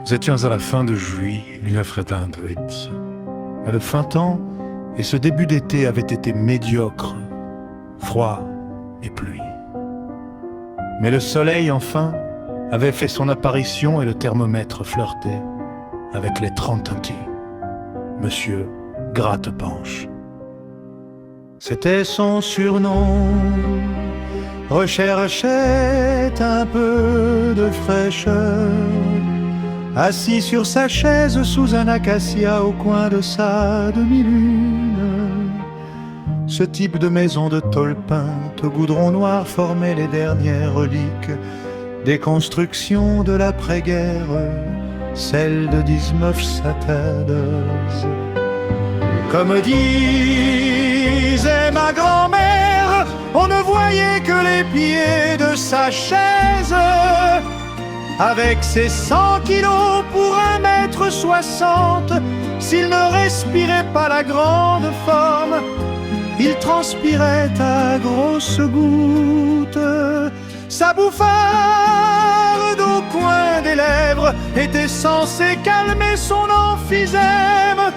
Nous étions à la fin de juillet 1938. Mais le printemps et ce début d'été avaient été médiocres, froid et pluie. Mais le soleil, enfin, avait fait son apparition et le thermomètre flirtait avec les 30 qui. Monsieur Gratte-Penche. C'était son surnom. Recherchait un peu de fraîcheur, assis sur sa chaise sous un acacia au coin de sa demi-lune. Ce type de maison de tôle peinte au goudron noir formait les dernières reliques des constructions de l'après-guerre, celles de 1914. Comme disait ma grand-mère, on ne voyait que les pieds de sa chaise. Avec ses 100 kilos pour 1,60 m, s'il ne respirait pas la grande forme, il transpirait à grosses gouttes. Sa bouffarde au coin des lèvres était censée calmer son emphysème.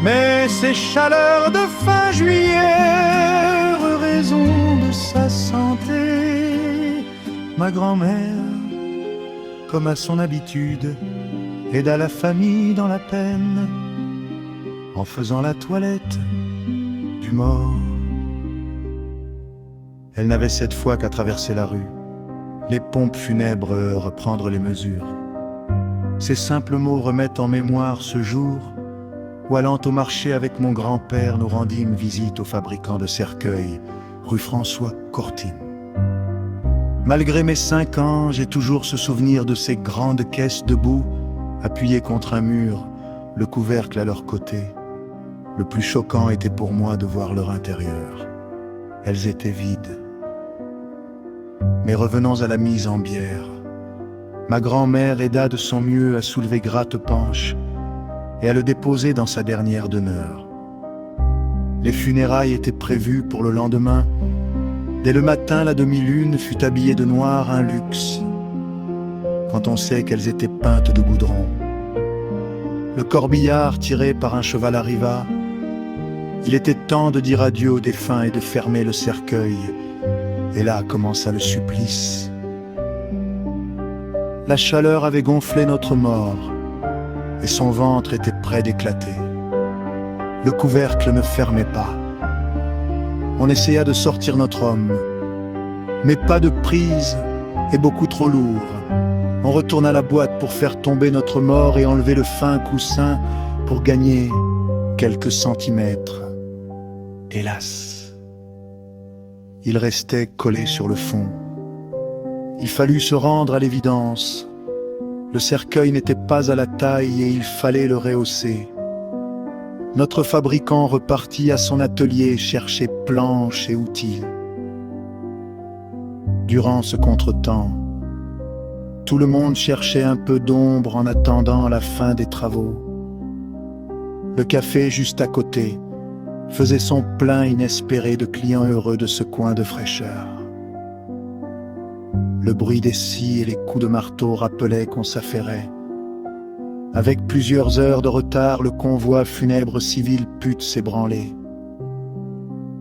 Mais ces chaleurs de fin juillet, raison de sa santé, ma grand-mère, comme à son habitude, aida la famille dans la peine, en faisant la toilette du mort. Elle n'avait cette fois qu'à traverser la rue, les pompes funèbres reprendre les mesures. Ces simples mots remettent en mémoire ce jour où, allant au marché avec mon grand-père, nous rendîmes visite au fabricant de cercueils, rue François Courtine. Malgré mes 5 ans, j'ai toujours ce souvenir de ces grandes caisses debout, appuyées contre un mur, le couvercle à leur côté. Le plus choquant était pour moi de voir leur intérieur. Elles étaient vides. Mais revenons à la mise en bière. Ma grand-mère aida de son mieux à soulever Gratte-Penche et à le déposer dans sa dernière demeure. Les funérailles étaient prévues pour le lendemain. Dès le matin, la demi-lune fut habillée de noir, un luxe, quand on sait qu'elles étaient peintes de goudron. Le corbillard tiré par un cheval arriva. Il était temps de dire adieu aux défunts et de fermer le cercueil. Et là commença le supplice. La chaleur avait gonflé notre mort, et son ventre était près d'éclater. Le couvercle ne fermait pas. On essaya de sortir notre homme, mais pas de prise et beaucoup trop lourd. On retourna à la boîte pour faire tomber notre mort et enlever le fin coussin pour gagner quelques centimètres. Hélas, il restait collé sur le fond. Il fallut se rendre à l'évidence. Le cercueil n'était pas à la taille et il fallait le rehausser. Notre fabricant repartit à son atelier chercher planches et outils. Durant ce contretemps, tout le monde cherchait un peu d'ombre en attendant la fin des travaux. Le café juste à côté faisait son plein inespéré de clients heureux de ce coin de fraîcheur. Le bruit des scies et les coups de marteau rappelaient qu'on s'affairait. Avec plusieurs heures de retard, le convoi funèbre civil put s'ébranler.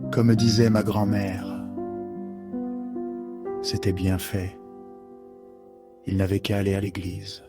Comme disait ma grand-mère, c'était bien fait. Il n'avait qu'à aller à l'église.